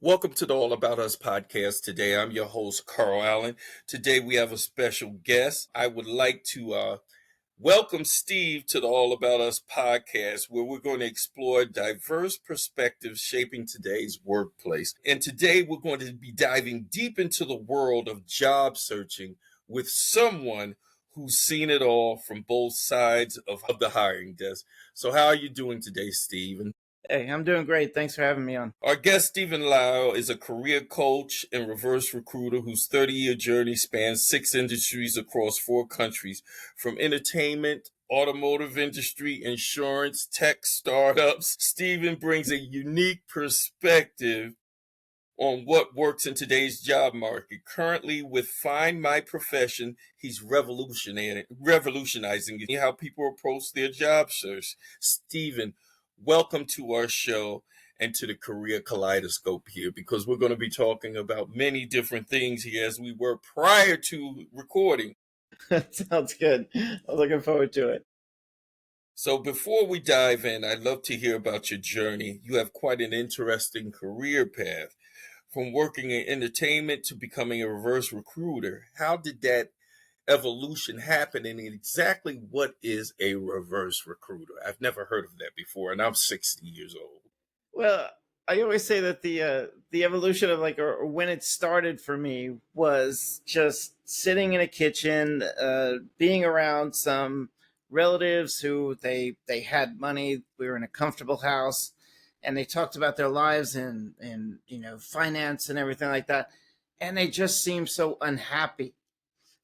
Welcome to the All About Us podcast. Today, I'm your host, Carl Allen. Today, we have a special guest. I would like to welcome Steve to the All About Us podcast, where we're going to explore diverse perspectives shaping today's workplace. And today, we're going to be diving deep into the world of job searching with someone who's seen it all from both sides of the hiring desk. So, how are you doing today, Steve? Hey, I'm doing great. Thanks for having me on. Our guest, Steven Lowell, is a career coach and reverse recruiter whose 30-year journey spans 6 industries across 4 countries, from entertainment, automotive industry, insurance, tech, startups. Steven brings a unique perspective on what works in today's job market. Currently, with Find My Profession, he's revolutionizing how people approach their job search. Steven, welcome to our show and to the Career Kaleidoscope here, because we're going to be talking about many different things here as we were prior to recording. Sounds good. I'm looking forward to it. So before we dive in, I'd love to hear about your journey. You have quite an interesting career path, from working in entertainment to becoming a reverse recruiter. How did that evolution happen, and exactly what is a reverse recruiter? I've never heard of that before, and I'm 60 years old. Well, I always say that the evolution of or when it started for me was just sitting in a kitchen, being around some relatives who they had money. We were in a comfortable house, and they talked about their lives and finance and everything like that, and they just seemed so unhappy.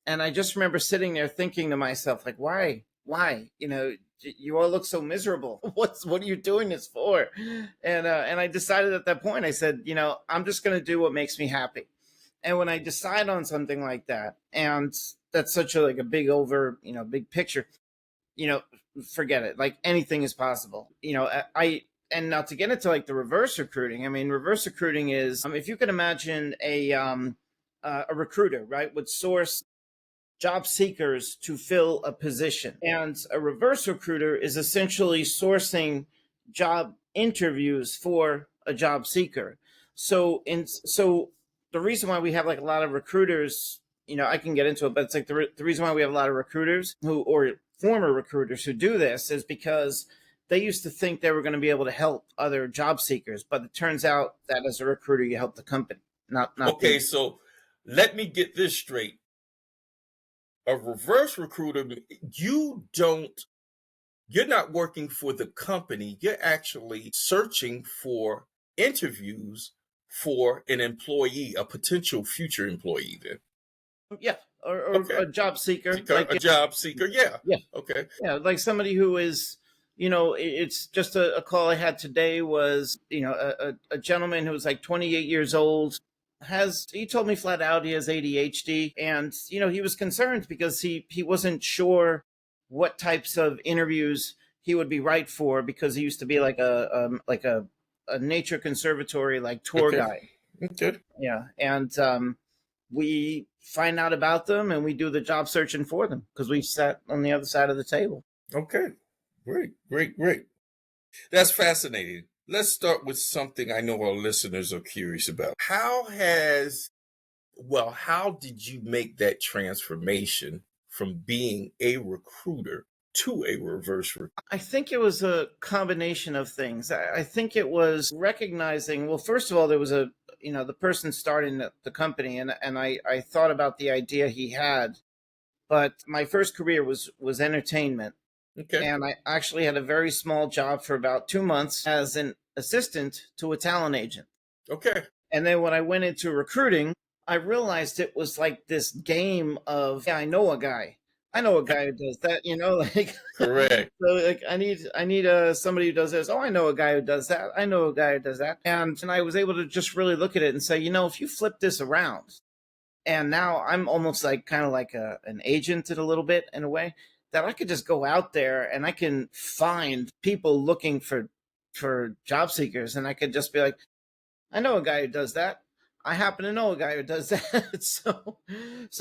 And I just remember sitting there thinking to myself, like, why? You all look so miserable. What are you doing this for? And I decided at that point, I said, I'm just going to do what makes me happy. And when I decide on something like that, and that's such a big big picture, forget it. Like, anything is possible. And now to get into the reverse recruiting, I mean, reverse recruiting is, if you can imagine a recruiter, right, would source job seekers to fill a position. And a reverse recruiter is essentially sourcing job interviews for a job seeker. So the reason why we have a lot of recruiters, I can get into it, but it's the reason why we have a lot of recruiters or former recruiters who do this is because they used to think they were going to be able to help other job seekers, but it turns out that as a recruiter, you help the company, not Okay, them. so let me get this straight. A reverse recruiter, you're not working for the company. You're actually searching for interviews for an employee, a potential future employee then. Yeah, or Okay. a job seeker. A job seeker, yeah. Yeah. Okay. Yeah, like somebody who is, it's just a call I had today was, a gentleman who was 28 years old. he told me flat out he has ADHD, and he was concerned because he wasn't sure what types of interviews he would be right for, because he used to be like a nature conservatory like tour Okay. guide. Okay. Yeah, and we find out about them and we do the job searching for them because we sat on the other side of the table. Okay. Great. Great. Great. That's fascinating. Let's start with something I know our listeners are curious about. How did you make that transformation from being a recruiter to a reverse recruiter? I think it was a combination of things. I think it was recognizing, well, first of all, there was the person starting the company, and I thought about the idea he had. But my first career was entertainment. Okay. And I actually had a very small job for about 2 months as an assistant to a talent agent. Okay. And then when I went into recruiting, I realized it was like this game of, yeah, I know a guy. I know a guy who does that, like Correct. so like I need somebody who does this. Oh, I know a guy who does that. I know a guy who does that. And I was able to just really look at it and say, if you flip this around, and now I'm almost like kind of like an agent in a little bit, in a way, that I could just go out there and I can find people looking for job seekers, and I could just be like, I know a guy who does that. I happen to know a guy who does that. So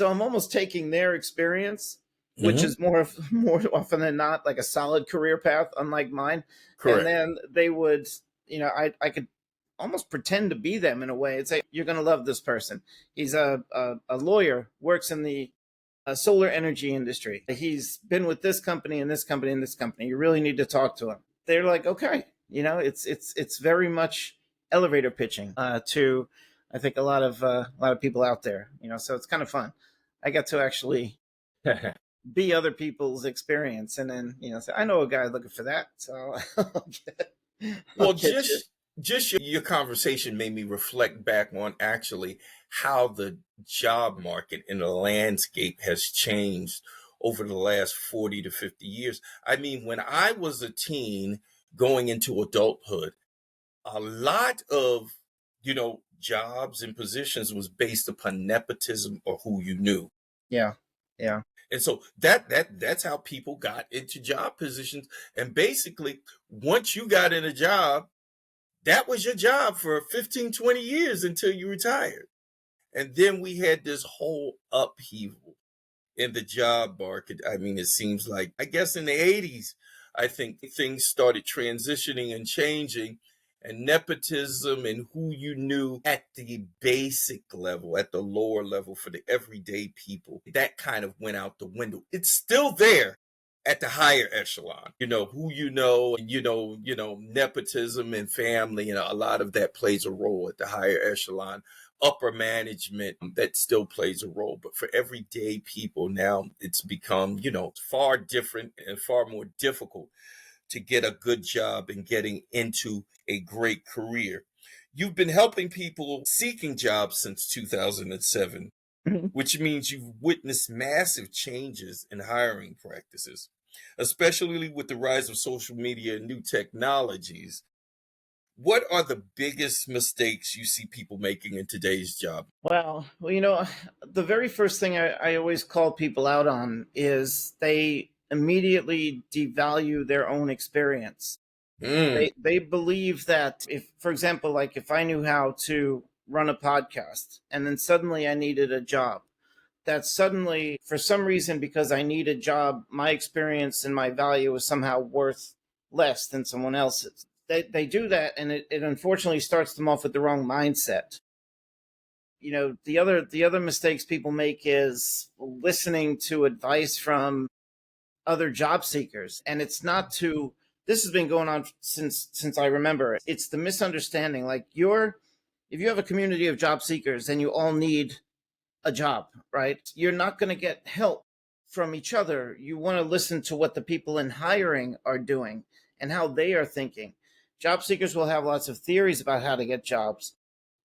I'm almost taking their experience, which Mhm. is more often than not like a solid career path, unlike mine. And Correct. then they would, I could almost pretend to be them in a way and say, "You're going to love this person. He's a lawyer, works in the solar energy industry. He's been with this company and this company and this company. You really need to talk to him." They're like, "Okay." It's very much elevator pitching to, I think, a lot of people out there. So it's kind of fun. I get to actually be other people's experience, and then say, I know a guy looking for that, so I'll Well, get you. just your conversation made me reflect back on actually how the job market and the landscape has changed over the last 40 to 50 years. I mean, when I was a teen going into adulthood, a lot of, jobs and positions was based upon nepotism or who you knew. Yeah, yeah. And so that's how people got into job positions. And basically, once you got in a job, that was your job for 15, 20 years until you retired. And then we had this whole upheaval in the job market. I mean, it seems like, I guess in the 80s, I think things started transitioning and changing, and nepotism and who you knew at the basic level, at the lower level for the everyday people, that kind of went out the window. It's still there at the higher echelon, who nepotism and family, a lot of that plays a role at the higher echelon. Upper management, that still plays a role, but for everyday people now, it's become, far different and far more difficult to get a good job and getting into a great career. You've been helping people seeking jobs since 2007, which means you've witnessed massive changes in hiring practices, especially with the rise of social media and new technologies. What are the biggest mistakes you see people making in today's job? Well, the very first thing I always call people out on is they immediately devalue their own experience. Mm, They believe that, if, for example, like if I knew how to run a podcast and then suddenly I needed a job, that suddenly, for some reason, because I need a job, my experience and my value is somehow worth less than someone else's. They do that, and it unfortunately starts them off with the wrong mindset. The other mistakes people make is listening to advice from other job seekers, and it's not to this has been going on since I remember. It's the misunderstanding, like, if you have a community of job seekers and you all need a job, right? You're not going to get help from each other. You want to listen to what the people in hiring are doing and how they are thinking. Job seekers will have lots of theories about how to get jobs,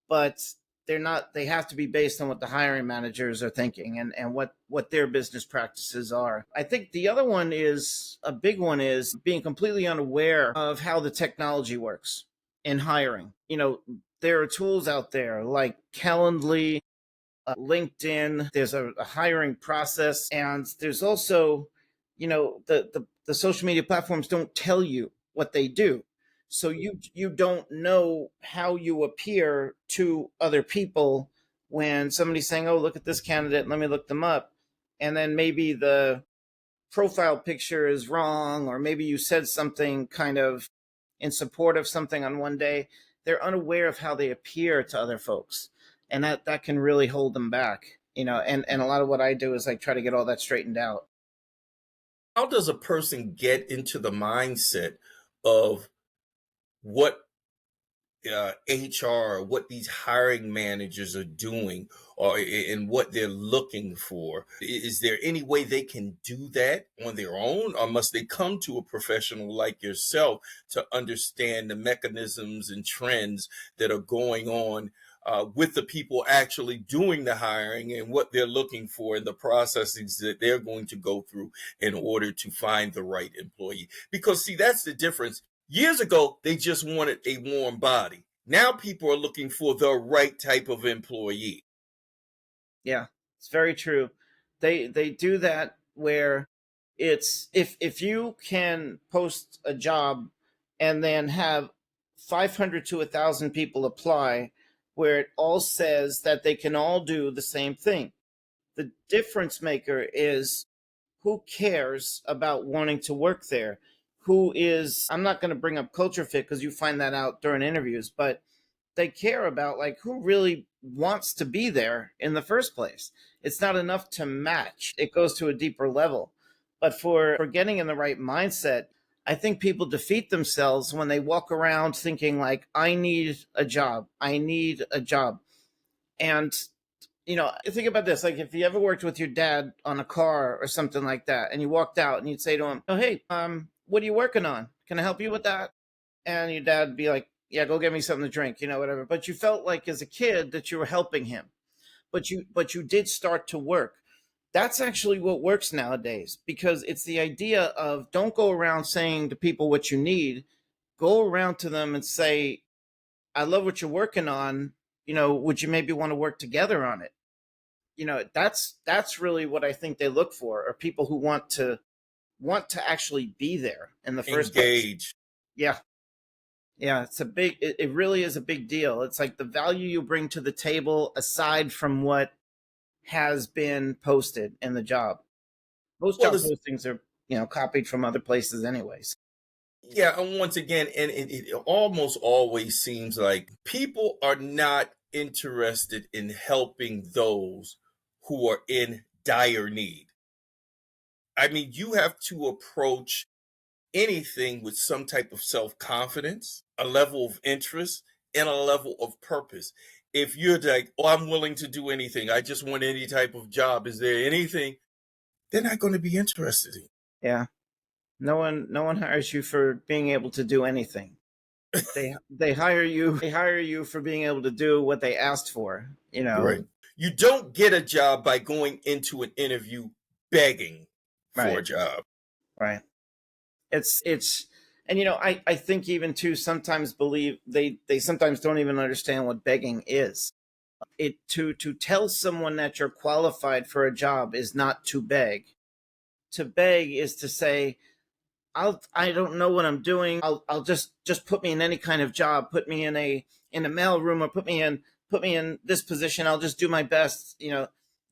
but they have to be based on what the hiring managers are thinking, and what their business practices are. I think the other one is a big one, is being completely unaware of how the technology works in hiring. there are tools out there like Calendly, LinkedIn. There's a hiring process, and there's also, the social media platforms don't tell you what they do, so you don't know how you appear to other people when somebody's saying, "Oh, look at this candidate. Let me look them up," and then maybe the profile picture is wrong, or maybe you said something kind of in support of something on one day. They're unaware of how they appear to other folks, and that can really hold them back. And a lot of what I do is like try to get all that straightened out. How does a person get into the mindset of what HR, what these hiring managers are doing, or and what they're looking for? Is there any way they can do that on their own, or must they come to a professional like yourself to understand the mechanisms and trends that are going on with the people actually doing the hiring and what they're looking for and the processes that they're going to go through in order to find the right employee? Because, see, that's the difference. Years ago, they just wanted a warm body. Now people are looking for the right type of employee. Yeah, it's very true. They do that where it's if you can post a job and then have 500 to 1,000 people apply, where it all says that they can all do the same thing. The difference maker is who cares about wanting to work there? Who is, I'm not going to bring up culture fit because you find that out during interviews, but they care about like who really wants to be there in the first place. It's not enough to match. It goes to a deeper level. But for getting in the right mindset, I think people defeat themselves when they walk around thinking like, I need a job. I need a job. And think about this. Like if you ever worked with your dad on a car or something like that, and you walked out and you'd say to him, "Oh, hey, what are you working on? Can I help you with that?" And your dad would be like, "Yeah, go get me something to drink, whatever." But you felt like as a kid that you were helping him, but you did start to work. That's actually what works nowadays, because it's the idea of don't go around saying to people what you need. Go around to them and say, "I love what you're working on. Would you maybe want to work together on it?" That's really what I think they look for, are people who want to actually be there in the first place. Engage. Yeah. Yeah, it really is a big deal. It's like the value you bring to the table aside from what has been posted in the job. Most Well, job it's, postings are, copied from other places anyways. yeah, and once again, and it almost always seems like people are not interested in helping those who are in dire need. I mean, you have to approach anything with some type of self confidence, a level of interest, and a level of purpose. If you're like, "Oh, I'm willing to do anything, I just want any type of job, is there anything?" They're not going to be interested in. Yeah. No one hires you for being able to do anything. They hire you for being able to do what they asked for. Right. You don't get a job by going into an interview begging for Right. a job. Right. It's and I think even too sometimes believe they sometimes don't even understand what begging is. It to tell someone that you're qualified for a job is not to beg. To beg is to say, I don't know what I'm doing. I'll just put me in any kind of job. Put me in a mail room, or put me in this position. I'll just do my best.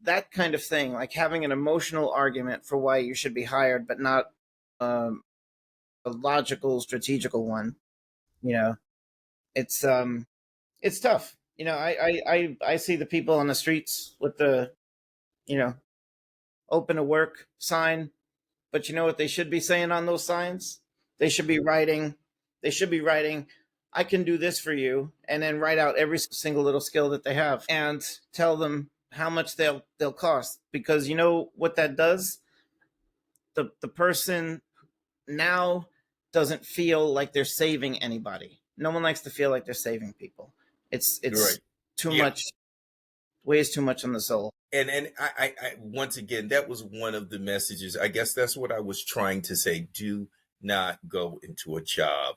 That kind of thing. Like having an emotional argument for why you should be hired, but not um, a logical, strategical one. You know, it's it's tough. I see the people on the streets with the you know open to work sign. But you know what they should be saying on those signs? They should be writing, they should be writing, "I can do this for you," and then write out every single little skill that they have and tell them how much they'll cost. Because you know what that does? The person now doesn't feel like they're saving anybody. No one likes to feel like they're saving people. It's Right. too Yeah. much, weighs too much on the soul. And I once again, that was one of the messages. I guess that's what I was trying to say. Do not go into a job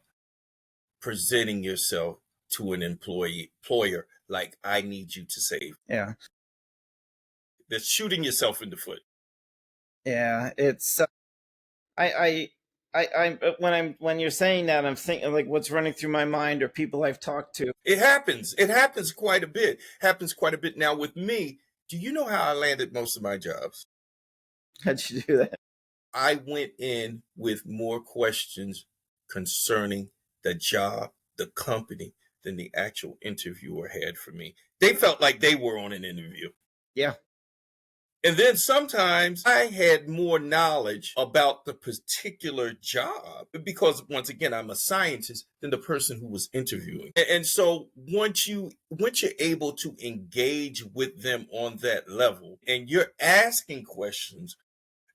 presenting yourself to an employer like I need you to save. Yeah. That's shooting yourself in the foot. Yeah. It's I when you're saying that, I'm thinking like what's running through my mind or people I've talked to. It happens. It happens quite a bit. Happens quite a bit. Now with me, do you know how I landed most of my jobs? How'd you do that? I went in with more questions concerning the job, the company, than the actual interviewer had for me. They felt like they were on an interview. Yeah. And then sometimes I had more knowledge about the particular job because once again I'm a scientist than the person who was interviewing. And so once you're able to engage with them on that level and you're asking questions,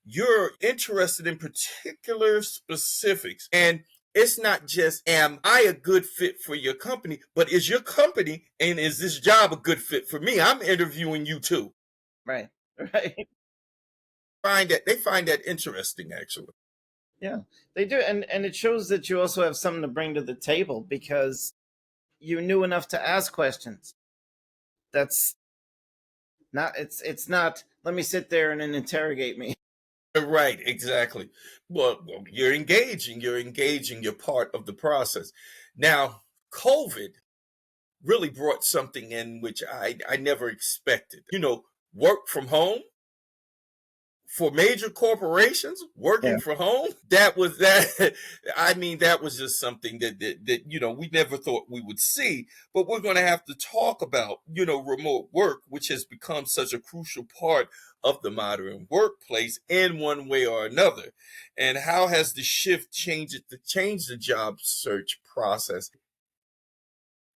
you're interested in particular specifics. And it's not just, am I a good fit for your company, but is your company and is this job a good fit for me? I'm interviewing you too. Right. Right. They find that interesting actually. Yeah. They do, and it shows that you also have something to bring to the table because you knew enough to ask questions. That's not it's not let me sit there and then interrogate me. Right, exactly. Well, you're engaging, you're part of the process. Now, COVID really brought something in which I never expected. Work from home for major corporations, working Yeah. from home. That was that. I mean, that was just something that we never thought we would see. But we're going to have to talk about remote work, which has become such a crucial part of the modern workplace in one way or another. And how has the shift changed the job search process?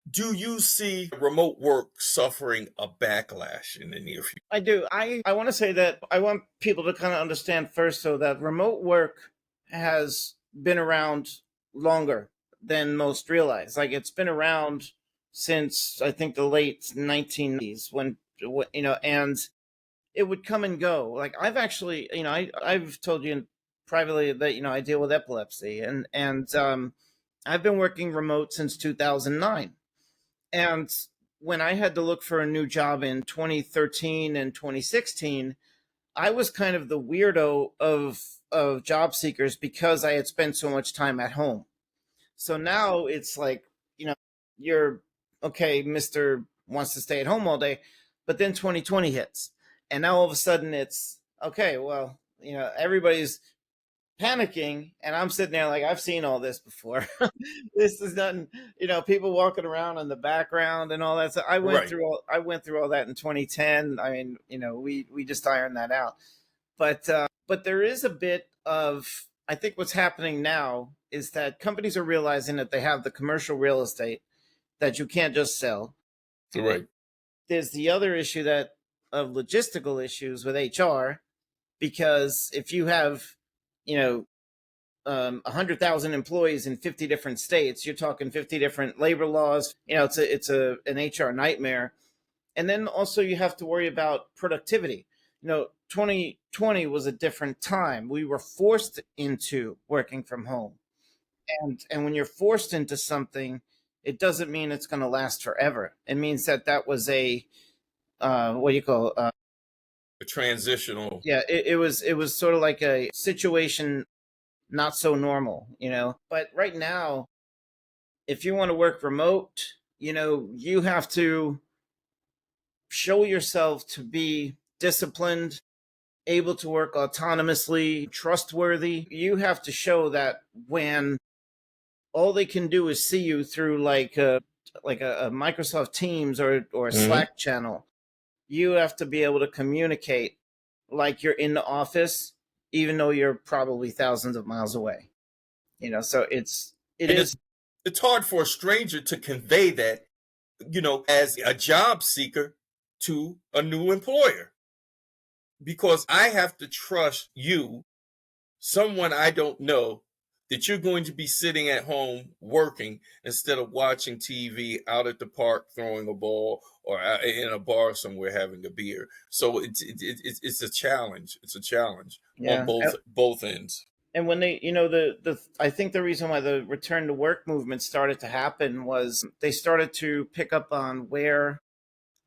Do you see remote work suffering a backlash in the near future? I do. I want to say that I want people to kind of understand first so that remote work has been around longer than most realize. Like it's been around since I think the late 1990s and it would come and go. Like I've actually, I've told you privately that I deal with epilepsy and I've been working remote since 2009. And when I had to look for a new job in 2013 and 2016, I was kind of the weirdo of job seekers because I had spent so much time at home. So now it's like, you're okay, Mr. wants to stay at home all day, but then 2020 hits. And now all of a sudden it's okay, well, everybody's panicking and I'm sitting there like I've seen all this before. This is nothing, people walking around in the background and all that. So Right. I went through all that in 2010. I mean, we just ironed that out. But there is a bit of, I think what's happening now is that companies are realizing that they have the commercial real estate that you can't just sell. Right. There's the other issue that of logistical issues with HR because if you have, you know, 100,000 employees in 50 different states, you're talking 50 different labor laws. It's an HR nightmare. And then also you have to worry about productivity. 2020 was a different time. We were forced into working from home. And when you're forced into something, it doesn't mean it's going to last forever. It means that was a what do you call A transitional. yeah, it was sort of like a situation not so normal, But right now, if you want to work remote, you have to show yourself to be disciplined, able to work autonomously, trustworthy. You have to show that when all they can do is see you through like a Microsoft Teams or a Mhm. Slack channel, you have to be able to communicate like you're in the office, even though you're probably thousands of miles away. So it And is. it's hard for a stranger to convey that, as a job seeker to a new employer because I have to trust you, someone I don't know, that you're going to be sitting at home working instead of watching TV out at the park throwing a ball or in a bar somewhere having a beer. So it's a challenge. It's a challenge on Yeah. both ends. And when they, the I think the reason why the return to work movement started to happen was they started to pick up on where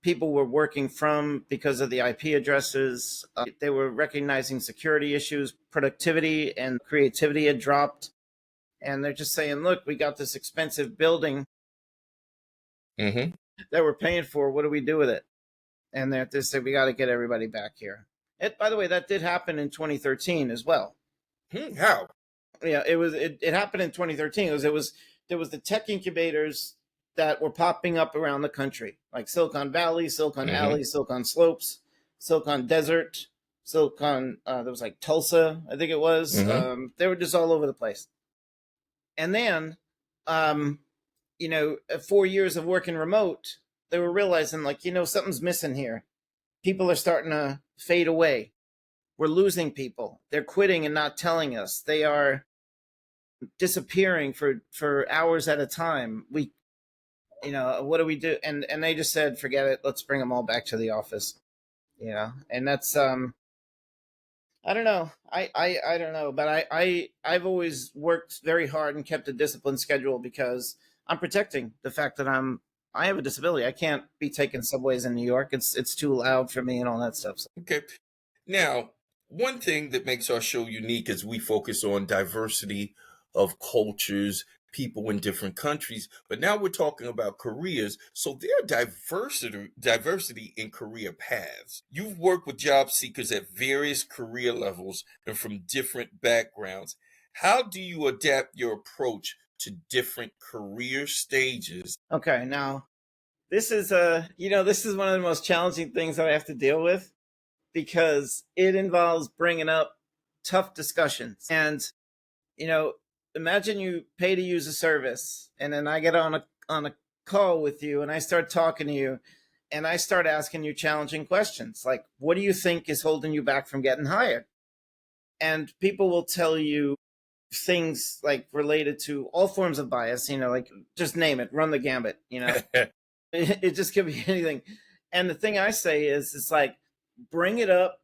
people were working from because of the IP addresses. They were recognizing security issues, productivity and creativity had dropped. And they're just saying, look, we got this expensive building Mm-hmm. that we're paying for. What do we do with it? And they said, we got to get everybody back here. By the way, that did happen in 2013 as well. How? Yeah, it happened in 2013. There was the tech incubators that were popping up around the country, like Silicon Valley, Silicon Mm-hmm. Alley, Silicon Slopes, Silicon Desert, Silicon. There was like Tulsa, I think it was. Mm-hmm. They were just all over the place. And then, um, 4 years of working remote, they were realizing like something's missing here. People are starting to fade away. We're losing people. They're quitting and not telling us. They are disappearing for hours at a time. What do we do? And they just said, forget it. Let's bring them all back to the office. And that's I don't know. I don't know, but I've always worked very hard and kept a disciplined schedule because I'm protecting the fact that I have a disability. I can't be taking subways in New York. It's too loud for me and all that stuff. So. Okay. Now, one thing that makes our show unique is we focus on diversity of cultures, people in different countries. But now we're talking about careers. So there are diversity in career paths. You've worked with job seekers at various career levels and from different backgrounds. How do you adapt your approach to different career stages? Okay, now this is one of the most challenging things that I have to deal with because it involves bringing up tough discussions. And imagine you pay to use a service, and then I get on a call with you, and I start talking to you, and I start asking you challenging questions like, "What do you think is holding you back from getting hired?" And people will tell you things like related to all forms of bias. Like just name it, run the gambit. It just could be anything. And the thing I say is, it's like, bring it up,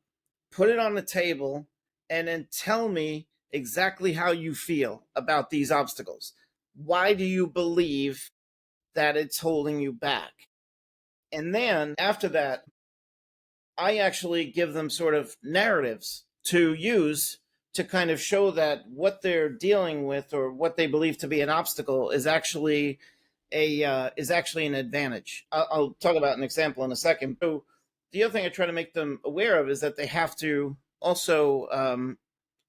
put it on the table, and then tell me exactly how you feel about these obstacles. Why do you believe that it's holding you back? And then after that, I actually give them sort of narratives to use to kind of show that what they're dealing with or what they believe to be an obstacle is actually an advantage. I'll talk about an example in a second. So the other thing I try to make them aware of is that they have to also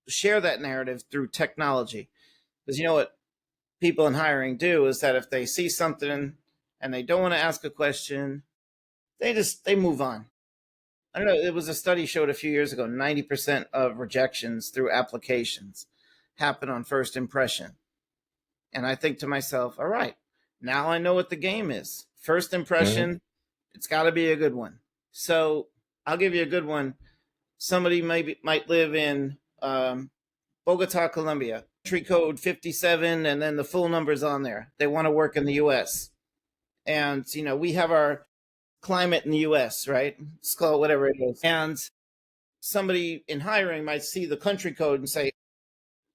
share that narrative through technology, because what people in hiring do is that if they see something and they don't want to ask a question, they move on. I don't know. It was a study showed a few years ago 90% of rejections through applications happen on first impression. And I think to myself, all right, now I know what the game is. First Mhm. impression, it's got to be a good one. So I'll give you a good one. Somebody might live in Bogota, Colombia, country code 57, and then the full numbers on there. They want to work in the U.S. And, we have our climate in the U.S., right? Let's call it whatever it is. And somebody in hiring might see the country code and say,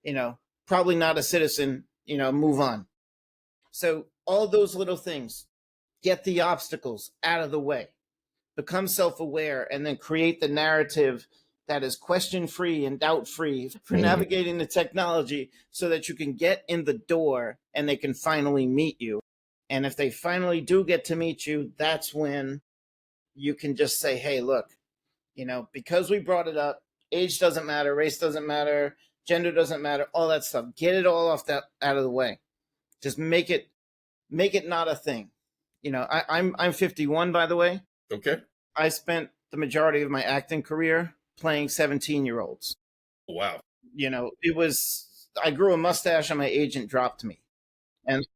you know, probably not a citizen, move on. So all those little things, get the obstacles out of the way, become self-aware, and then create the narrative that is question-free and doubt-free for Mhm. navigating the technology so that you can get in the door and they can finally meet you. And if they finally do get to meet you, that's when you can just say, hey, look, because we brought it up, age doesn't matter, race doesn't matter, gender doesn't matter, all that stuff. Get it all off that out of the way. Just make it not a thing. I'm 51, by the way. Okay. I spent the majority of my acting career playing 17-year-olds. Wow. It was I grew a mustache and my agent dropped me. And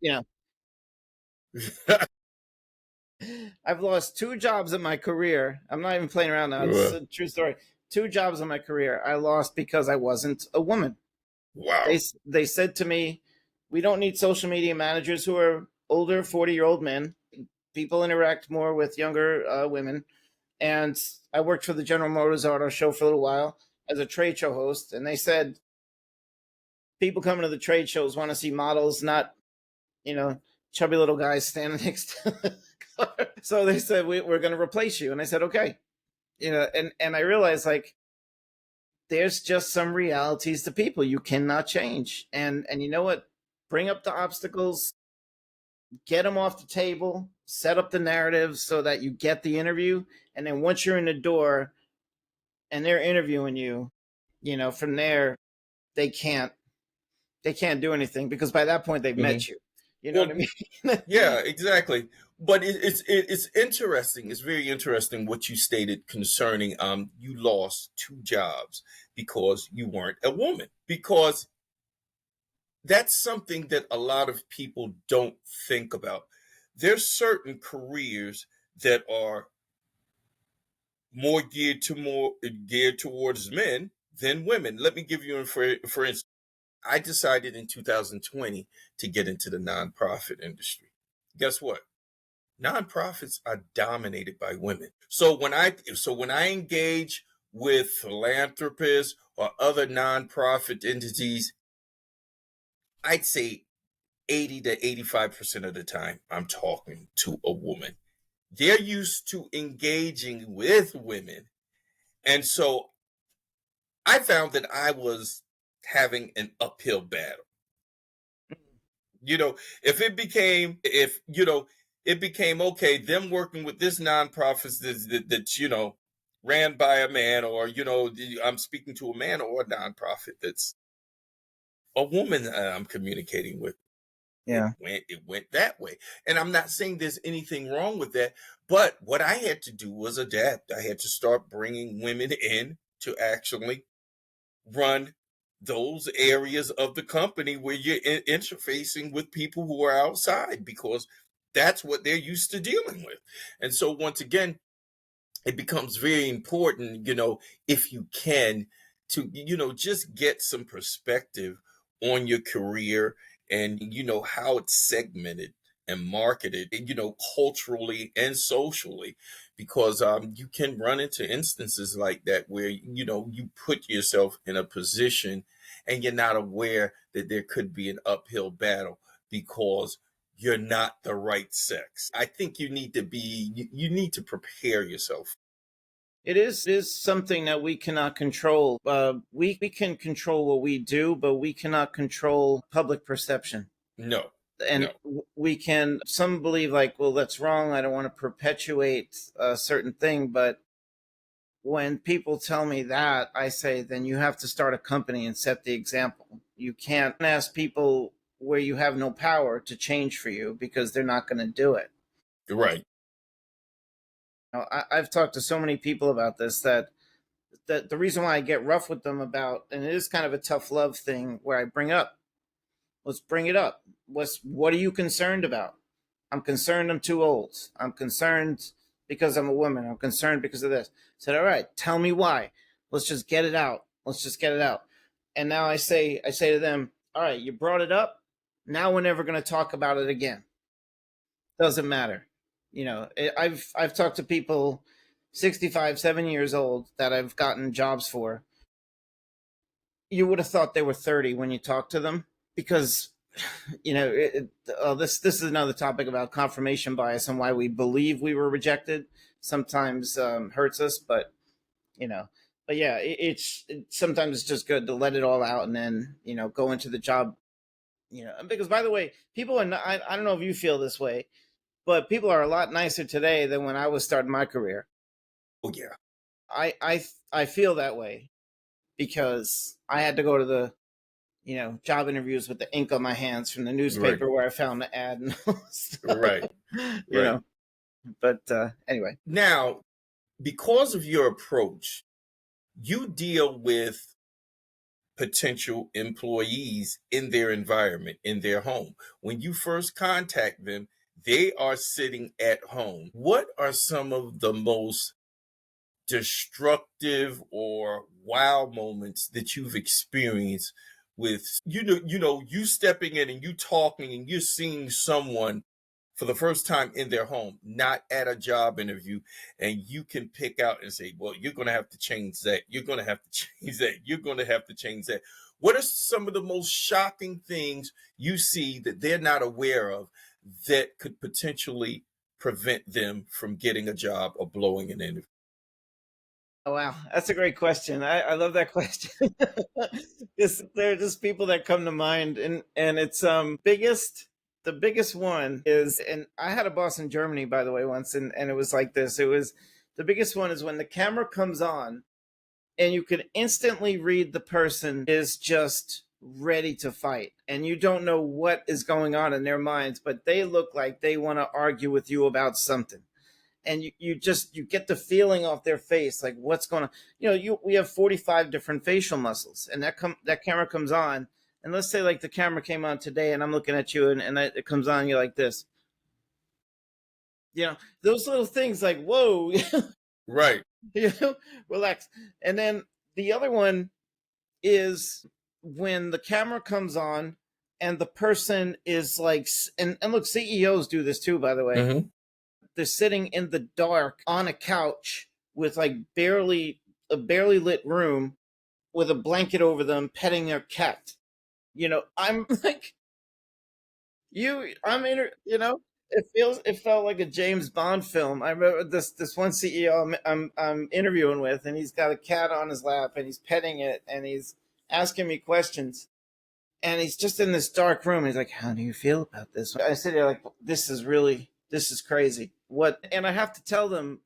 you know, I've lost two jobs in my career. I'm not even playing around now. It's a true story. Two jobs in my career I lost because I wasn't a woman. Wow. They said to me, "We don't need social media managers who are older, 40-year-old men. People interact more with younger women." And I worked for the General Motors Auto Show for a little while as a trade show host, and they said, people coming to the trade shows want to see models, not, chubby little guys standing next to the car. So they said, we're going to replace you. And I said, okay. And I realized, like, there's just some realities to people you cannot change. And you know what? Bring up the obstacles, get them off the table, set up the narrative so that you get the interview. And then once you're in the door and they're interviewing you, from there, they can't do anything, because by that point they've met you. You know Well, what I mean? yeah, exactly. But it's interesting. It's very interesting what you stated concerning you lost two jobs because you weren't a woman. Because that's something that a lot of people don't think about. There's certain careers that are more geared towards men than women. Let me give you for instance. I decided in 2020 to get into the nonprofit industry. Guess what? Nonprofits are dominated by women. So when I engage with philanthropists or other nonprofit entities, I'd say 80 to 85% of the time I'm talking to a woman. They're used to engaging with women. And so I found that I was having an uphill battle. You know, if it became okay, them working with this nonprofit that ran by a man, or I'm speaking to a man, or a nonprofit that's a woman that I'm communicating with. Yeah. It went that way. And I'm not saying there's anything wrong with that, but what I had to do was adapt. I had to start bringing women in to actually run those areas of the company where you're interfacing with people who are outside, because that's what they're used to dealing with. And so once again, it becomes very important, if you can, to, just get some perspective on your career, and, how it's segmented and marketed, culturally and socially, because you can run into instances like that where, you put yourself in a position and you're not aware that there could be an uphill battle because you're not the right sex. I think you need to prepare yourself. It is something that we cannot control. We can control what we do, but we cannot control public perception. No, And no. we can, some believe, like, well, that's wrong, I don't want to perpetuate a certain thing. But when people tell me that, I say, then you have to start a company and set the example. You can't ask people where you have no power to change for you, because they're not going to do it. You're right. I've talked to so many people about this, that the reason why I get rough with them about, and it is kind of a tough love thing, where I bring up, let's bring it up. What are you concerned about? I'm concerned I'm too old. I'm concerned because I'm a woman. I'm concerned because of this. I said, all right, tell me why. Let's just get it out. Let's just get it out. And now I say to them, all right, you brought it up. Now we're never going to talk about it again. Doesn't matter. I've talked to people 65, 7 years old that I've gotten jobs for. You would have thought they were 30 when you talk to them, because this is another topic about confirmation bias and why we believe we were rejected. Sometimes hurts us, but you know, but yeah, sometimes it's just good to let it all out and then go into the job. Because, by the way, people are not, I don't know if you feel this way, but people are a lot nicer today than when I was starting my career. Oh yeah. I feel that way because I had to go to the job interviews with the ink on my hands from the newspaper Right. where I found the ad and all stuff. Right. you Right. know. But anyway, Now, because of your approach, you deal with potential employees in their environment, in their home. When you first contact them, they are sitting at home. What are some of the most destructive or wow moments that you've experienced with you stepping in and you talking and you're seeing someone for the first time in their home, not at a job interview, and you can pick out and say, well, you're going to have to change that. You're going to have to change that. You're going to have to change that. What are some of the most shocking things you see that they're not aware of that could potentially prevent them from getting a job or blowing an interview? Oh, wow, that's a great question. I love that question. There are just people that come to mind, and it's biggest. The biggest one is, and I had a boss in Germany, by the way, once, and it was like this. It was the biggest one is when the camera comes on, and you can instantly read the person is just ready to fight, and you don't know what is going on in their minds, but they look like they want to argue with you about something, and you get the feeling off their face, like what's going on. We have 45 different facial muscles, and that camera comes on, and let's say like the camera came on today, and I'm looking at you, and it comes on, you're like this, those little things, like whoa. Right. you know Relax. And then the other one is when the camera comes on and the person is like, and look, CEOs do this too, by the way. Mm-hmm. They're sitting in the dark on a couch with like a barely lit room with a blanket over them, petting their cat. I'm like, it felt like a James Bond film. I remember this one CEO I'm interviewing with, and he's got a cat on his lap, and he's petting it, and he's asking me questions, and he's just in this dark room. And he's like, "How do you feel about this?" I sit there like, "This is crazy." What? And I have to tell them,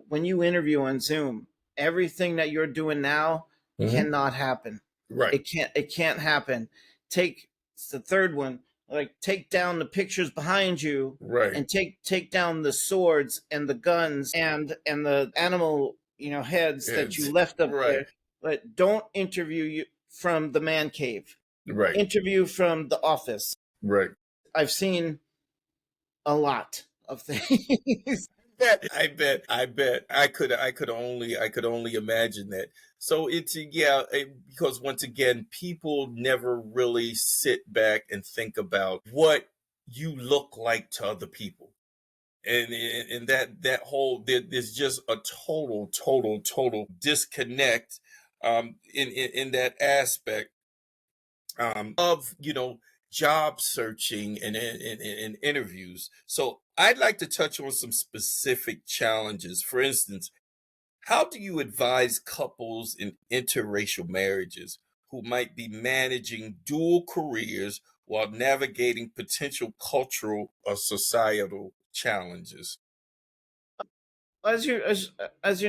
when you interview on Zoom, everything that you're doing now Mm-hmm. cannot happen. Right. It can't happen. It's the third one. Like, take down the pictures behind you, Right. and take down the swords and the guns and the animal heads that you left up Right. there. But don't interview you from the man cave. Right. Interview from the office. Right. I've seen a lot of things. I bet. I could only imagine that. So because once again, people never really sit back and think about what you look like to other people. And that whole there's just a total disconnect in that aspect of job searching and interviews. So I'd like to touch on some specific challenges. For instance, how do you advise couples in interracial marriages who might be managing dual careers while navigating potential cultural or societal challenges? As you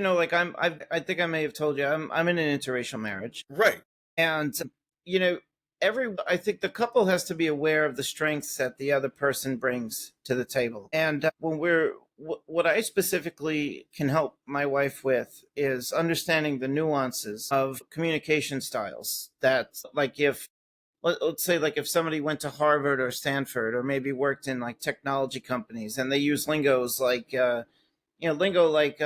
know, like I think I may have told you, I'm in an interracial marriage. Right. And you know, I think the couple has to be aware of the strengths that the other person brings to the table. And what I specifically can help my wife with is understanding the nuances of communication styles. That, like, if let's say, like, if somebody went to Harvard or Stanford, or maybe worked in like technology companies, and they use lingos like lingo like,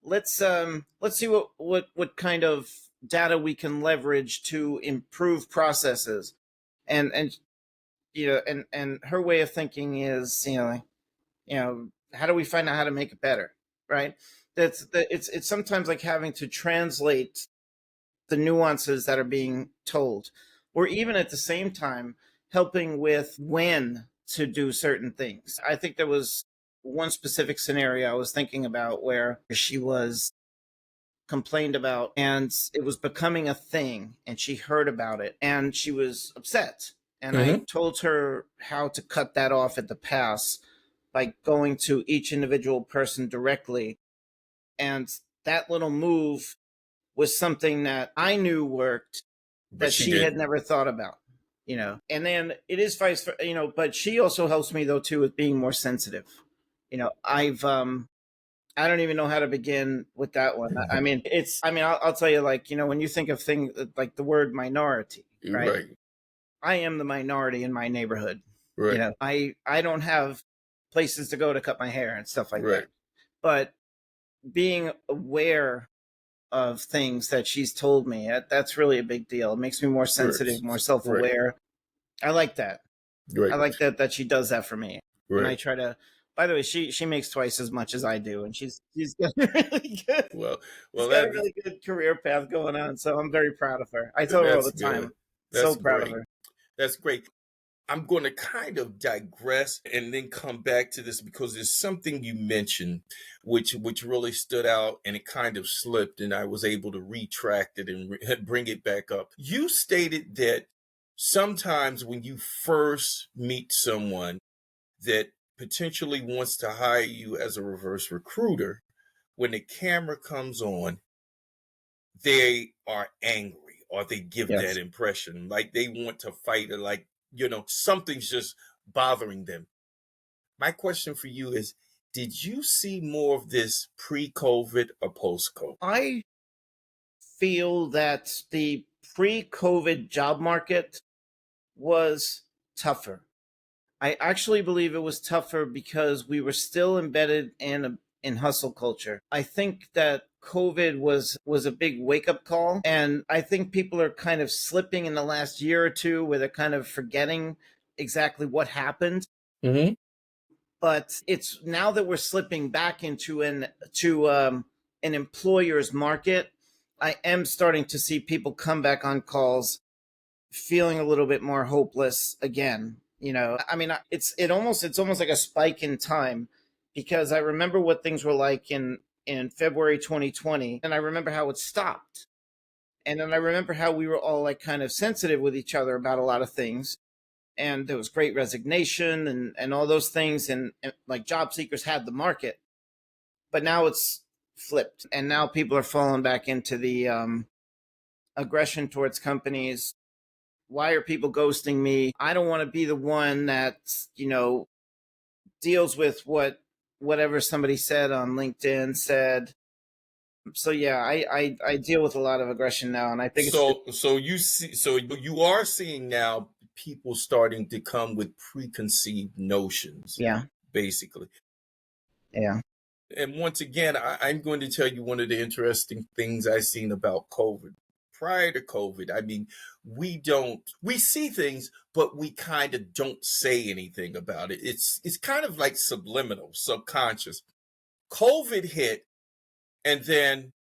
let's see what kind of data we can leverage to improve processes. And and her way of thinking is, how do we find out how to make it better, right? It's sometimes like having to translate the nuances that are being told, or even at the same time helping with when to do certain things. I think there was one specific scenario I was thinking about where she was complained about, and it was becoming a thing, and she heard about it and she was upset, and I Mm-hmm. told her how to cut that off at the pass by going to each individual person directly. And that little move was something that I knew worked, But that she she had didn't. never thought about. And then it is vice versa, but she also helps me though too with being more sensitive. I don't even know how to begin with that one. I mean, I'll tell you, like, when you think of things like the word minority, right? Right. I am the minority in my neighborhood. Right. I don't have places to go to cut my hair and stuff like Right. that. But being aware of things that she's told me, that's really a big deal. It makes me more sensitive, more Right. self-aware. I like that. I Right. like that she does that for me. And I Right. try to. By the way, she makes twice as much as I do, and she's got a really good Well, she's well, got a really good career path going on. So I'm very proud of her. I tell her all that's the good. time, so That's proud of great. her. That's great. I'm going to kind of digress and then come back to this because there's something you mentioned which really stood out and it kind of slipped and I was able to retract it and bring it back up. You stated that sometimes when you first meet someone that potentially wants to hire you as a reverse recruiter, when the camera comes on, they are angry or they give that Yes. impression like they want to fight or like, something's just bothering them. My question for you is, did you see more of this pre-COVID or post-COVID? I feel that the pre-COVID job market was tougher. I actually believe it was tougher because we were still embedded in hustle culture. I think that COVID was a big wake up call, and I think people are kind of slipping in the last year or two where they're kind of forgetting exactly what happened. Mm-hmm. But it's now that we're slipping back into an employer's market. I am starting to see people come back on calls feeling a little bit more hopeless again. I mean, it's almost like a spike in time because I remember what things were like in February 2020, and I remember how it stopped. And then I remember how we were all like kind of sensitive with each other about a lot of things. And there was great resignation and all those things. And like job seekers had the market. But now it's flipped. And now people are falling back into the aggression towards companies. Why are people ghosting me? I don't want to be the one that, deals with whatever somebody said on LinkedIn said. So yeah, I deal with a lot of aggression now, and I think So you are seeing now people starting to come with preconceived notions, yeah, basically. yeah, And once again, I'm going to tell you one of the interesting things I've seen about COVID. Prior to COVID, I mean, we see things, but we kind of don't say anything about it. It's kind of like subliminal, subconscious. COVID hit, and then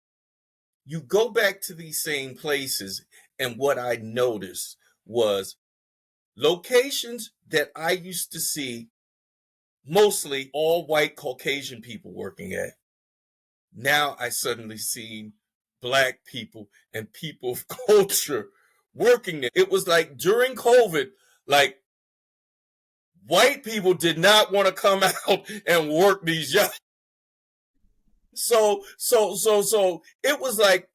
you go back to these same places, and what I noticed was locations that I used to see mostly all white Caucasian people working at. Now I suddenly see black people and people of culture working there. It was like during COVID, like white people did not want to come out and work these jobs. So it was like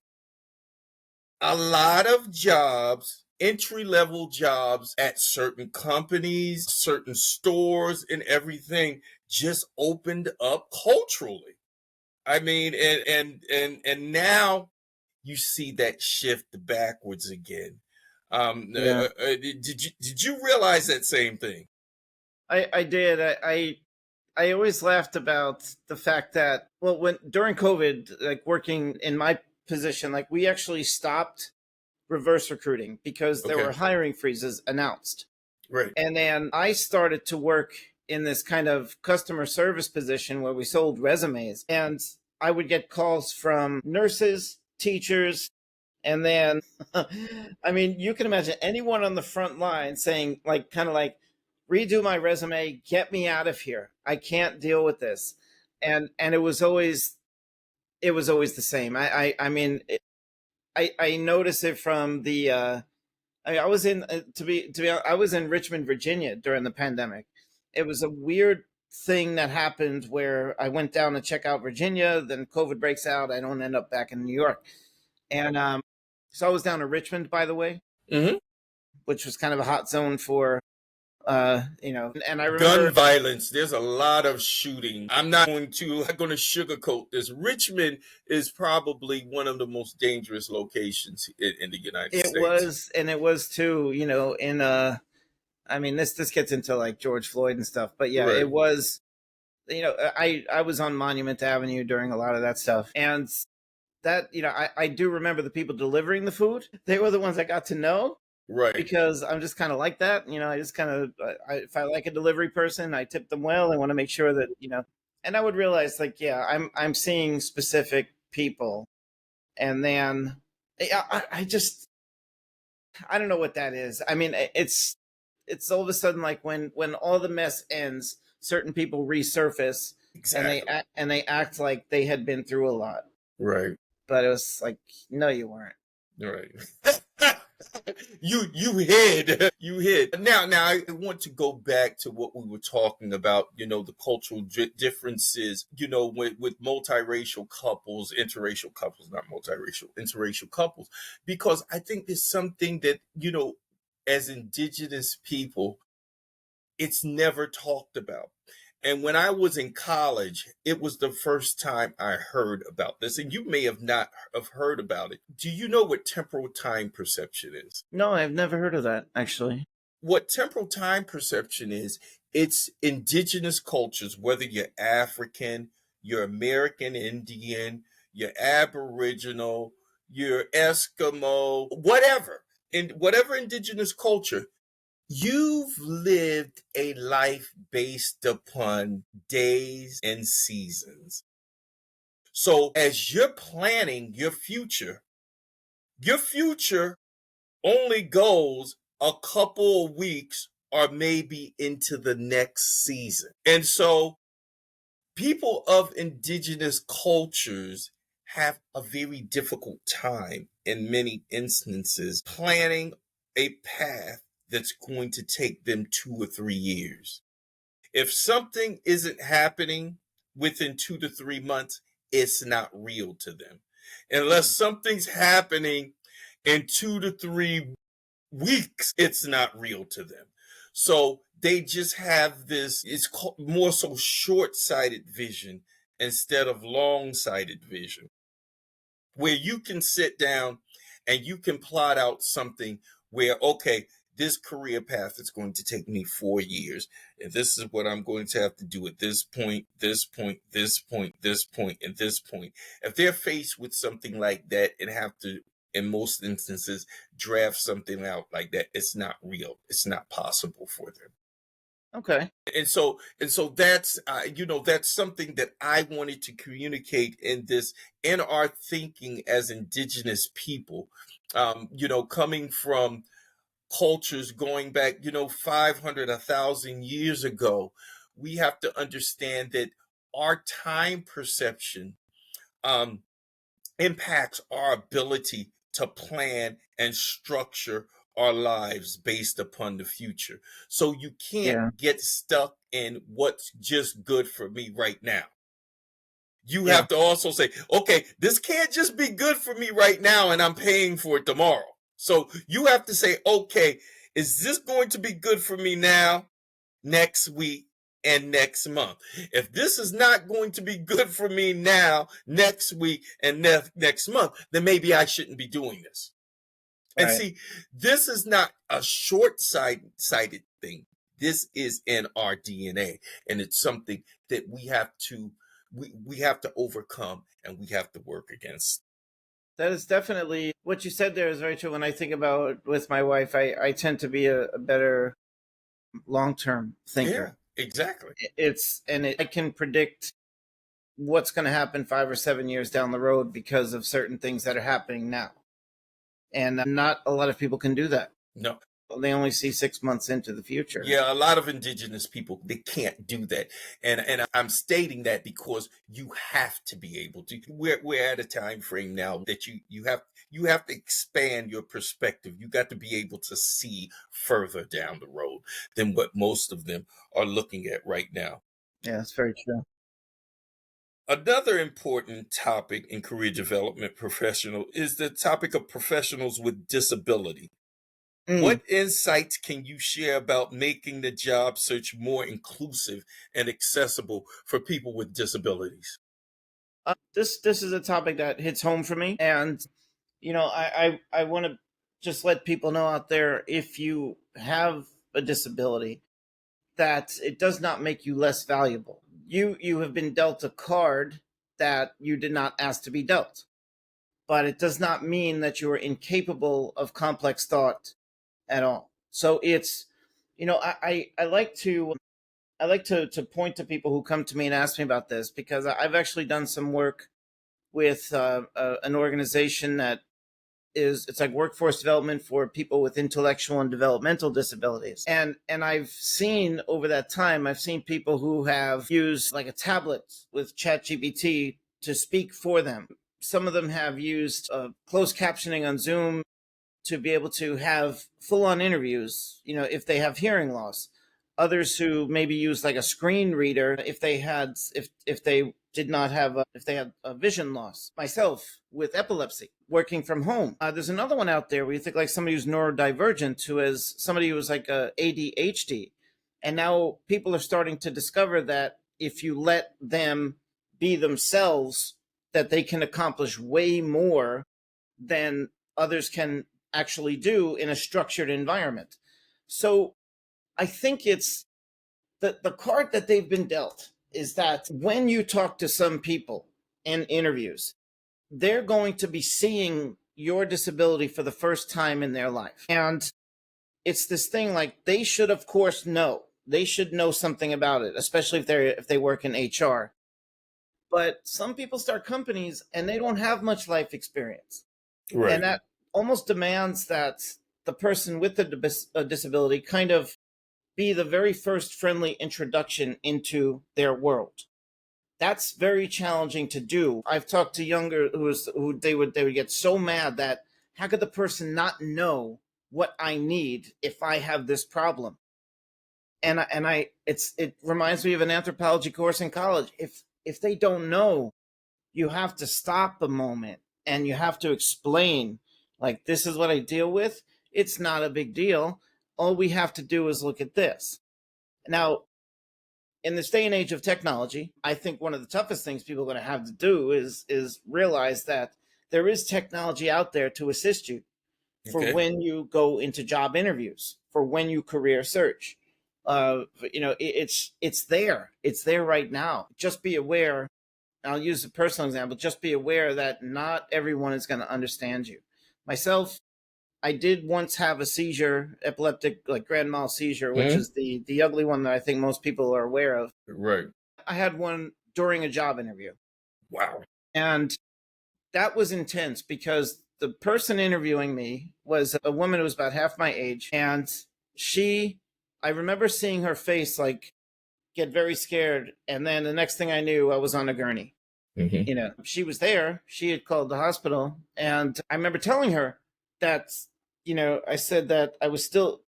a lot of jobs, entry level jobs at certain companies, certain stores, and everything just opened up culturally. I mean, and now you see that shift backwards again. yeah. Did you realize that same thing? I did. I always laughed about the fact that, well, when during COVID, like working in my position, like we actually stopped reverse recruiting because there Okay, were hiring freezes announced. right. And then I started to work in this kind of customer service position where we sold resumes. And I would get calls from nurses, teachers, and then, I mean, you can imagine anyone on the front line saying, like, kind of like, redo my resume, get me out of here. I can't deal with this. And it was always the same. I mean, I notice it from the I was in to be honest, I was in Richmond, Virginia during the pandemic. It was a weird thing that happened where I went down to check out Virginia, then COVID breaks out, I don't end up back in New York. And so I was down in Richmond, by the way, Hmm. which was kind of a hot zone for and I Gun remember violence. There's a lot of shooting. I'm not going to sugarcoat this. Richmond is probably one of the most dangerous locations in the United it States. was, and it was too, in I mean, this gets into like George Floyd and stuff, but yeah, Right. it was. I was on Monument Avenue during a lot of that stuff, and that I do remember the people delivering the food. They were the ones I got to know. Right. because I'm just kind of like that. I just kind of, if I like a delivery person, I tip them well. I want to make sure that, and I would realize like, yeah, I'm seeing specific people, and then I just, I don't know what that is. I mean, it's all of a sudden like when all the mess ends, certain people resurface, and Exactly. they act like they had been through a lot, Right. but it was like, no, you weren't. Right. You hid. Now I want to go back to what we were talking about, the cultural differences, with multiracial couples, interracial couples, not multiracial, interracial couples, because I think there's something that, as indigenous people, it's never talked about. And when I was in college, it was the first time I heard about this. And you may have not have heard about it. Do you know what temporal time perception is? No, I've never heard of that actually. What temporal time perception is, it's indigenous cultures, whether you're African, you're American Indian, you're Aboriginal, you're Eskimo, whatever, in whatever indigenous culture, you've lived a life based upon days and seasons. So as you're planning your future only goes a couple of weeks or maybe into the next season. And so people of indigenous cultures have a very difficult time in many instances planning a path that's going to take them 2 or 3 years. If something isn't happening within 2 to 3 months, it's not real to them. Unless something's happening in 2 to 3 weeks, it's not real to them. So they just have this, it's more so short sighted vision instead of long sighted vision, where you can sit down and you can plot out something where, okay, this career path is going to take me 4 years, and this is what I'm going to have to do at this point, this point, this point, this point, and this point. If they're faced with something like that and have to, in most instances, draft something out like that, it's not real. It's not possible for them. Okay. And so that's that's something that I wanted to communicate in our thinking as indigenous people, coming from cultures going back 500, 1,000 years ago. We have to understand that our time perception um, impacts our ability to plan and structure our lives based upon the future. So you can't Yeah. get stuck in what's just good for me right now. You Yeah. have to also say, okay, this can't just be good for me right now and I'm paying for it tomorrow. So you have to say, okay, is this going to be good for me now, next week, and next month? If this is not going to be good for me now, next week, and next month, then maybe I shouldn't be doing this. And Right. see, this is not a short-sighted thing. This is in our DNA, and it's something that we have to overcome and we have to work against. That is definitely what you said there is very true. When I think about with my wife, I tend to be a better long term Yeah, thinker. exactly. I can predict what's going to happen 5 or 7 years down the road because of certain things that are happening now. And not a lot of people can do that. No. They only see 6 months into the future. Yeah, a lot of indigenous people, they can't do that. And I'm stating that because you have to be able to. We're at a time frame now that you have to expand your perspective. You got to be able to see further down the road than what most of them are looking at right now. Yeah, that's very true. Another important topic in career development professional is the topic of professionals with disability. Mm. What insights can you share about making the job search more inclusive and accessible for people with disabilities? This is a topic that hits home for me, and I want to just let people know out there, if you have a disability, that it does not make you less valuable. You have been dealt a card that you did not ask to be dealt, but it does not mean that you are incapable of complex thought at all. So it's, I like to point to people who come to me and ask me about this, because I've actually done some work with an organization that it's like workforce development for people with intellectual and developmental disabilities. And I've seen over that time, I've seen people who have used like a tablet with ChatGPT to speak for them. Some of them have used closed captioning on Zoom to be able to have full-on interviews, if they have hearing loss. Others who maybe use like a screen reader if they had if they did not have if they had a vision loss. Myself with epilepsy, working from home. There's another one out there where you think like somebody who's neurodivergent, who is somebody who's like a ADHD, and now people are starting to discover that if you let them be themselves, that they can accomplish way more than others can actually do in a structured environment. So I think it's the card that they've been dealt is that when you talk to some people in interviews, they're going to be seeing your disability for the first time in their life. And it's this thing like they should, of course, know. They should know something about it, especially if they work in HR. But some people start companies and they don't have much life experience. Right. And that almost demands that the person with the disability kind of be the very first friendly introduction into their world. That's very challenging to do. I've talked to younger who they would get so mad that how could the person not know what I need if I have this problem? And it reminds me of an anthropology course in college. If they don't know, you have to stop a moment and you have to explain, like, this is what I deal with. It's not a big deal. All we have to do is look at this. Now, in this day and age of technology, I think one of the toughest things people are going to have to do is realize that there is technology out there to assist you for when you go into job interviews, for when you career search. It's there. It's there right now. Just be aware. I'll use a personal example. Just be aware that not everyone is going to understand you. Myself, I did once have a seizure, epileptic, like grand mal seizure, which is the ugly one that I think most people are aware of. Right. I had one during a job interview. Wow. And that was intense because the person interviewing me was a woman who was about half my age. And I remember seeing her face like get very scared. And then the next thing I knew, I was on a gurney. She was there. She had called the hospital. And I remember telling her that, I said that I was still,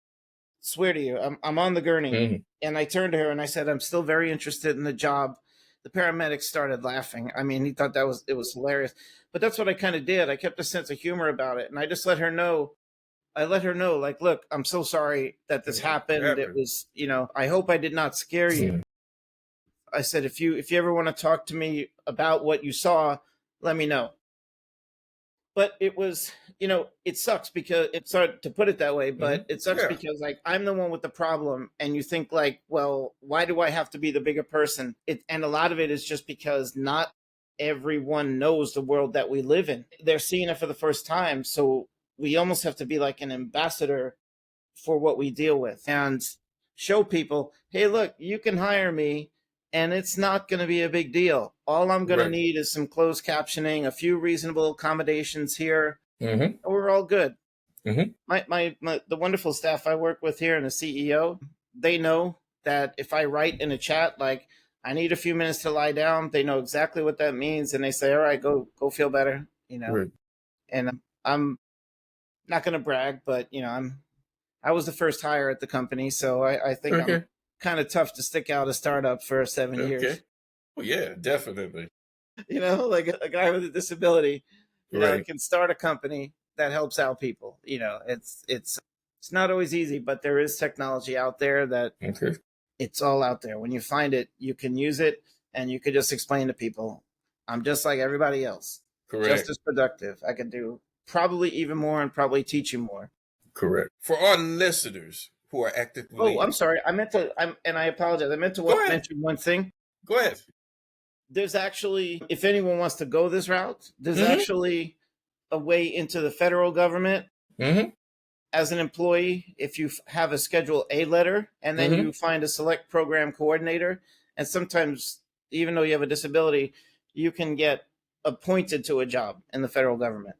swear to you, I'm on the gurney. And I turned to her and I said, I'm still very interested in the job. The paramedics started laughing. I mean, he thought it was hilarious. But that's what I kind of did. I kept a sense of humor about it. And I just let her know, like, look, I'm so sorry that this happened. It was, I hope I did not scare you. I said, if you ever want to talk to me about what you saw, let me know. But it was, it sucks because it's hard to put it that way, but it sucks because like I'm the one with the problem and you think like, well, why do I have to be the bigger person? And a lot of it is just because not everyone knows the world that we live in. They're seeing it for the first time. So we almost have to be like an ambassador for what we deal with and show people, hey, look, you can hire me and it's not going to be a big deal. All I'm going to need is some closed captioning, a few reasonable accommodations here. We're all good. My the wonderful staff I work with here and the CEO, they know that if I write in a chat, like, I need a few minutes to lie down, they know exactly what that means. And they say, all right, go feel better, And I'm not going to brag, but, I was the first hire at the company. So I think I'm kind of tough to stick out a startup for 7 years. Well, yeah, definitely. Like a guy with a disability, can start a company that helps out people. It's not always easy, but there is technology out there that it's all out there. When you find it, you can use it and you could just explain to people, I'm just like everybody else. Just as productive. I can do probably even more and probably teach you more. Correct. For our listeners who are actively... Oh, I'm sorry. And I apologize. I meant to mention one thing. Go ahead. There's actually, if anyone wants to go this route, there's actually a way into the federal government as an employee, if you have a Schedule A letter and then Mm-hmm. you find a select program coordinator, and sometimes, even though you have a disability, you can get appointed to a job in the federal government,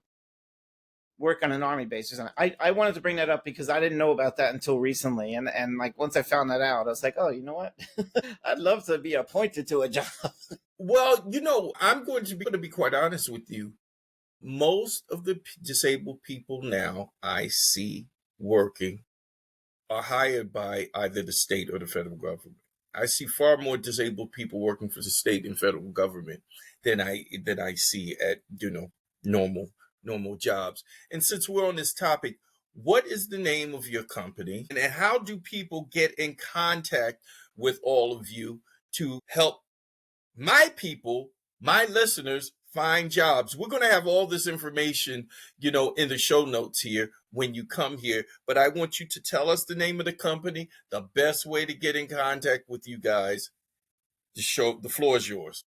work on an army base or something. I wanted to bring that up because I didn't know about that until recently. And like once I found that out, I was like, oh, you know what? I'd love to be appointed to a job. Well, I'm going to be quite honest with you. Most of the disabled people now I see working are hired by either the state or the federal government. I see far more disabled people working for the state and federal government than I see at normal normal jobs. And since we're on this topic, what is the name of your company, and how do people get in contact with all of you to help my people, my listeners, find jobs? We're going to have all this information, in the show notes here when you come here. But I want you to tell us the name of the company, the best way to get in contact with you guys. The floor is yours.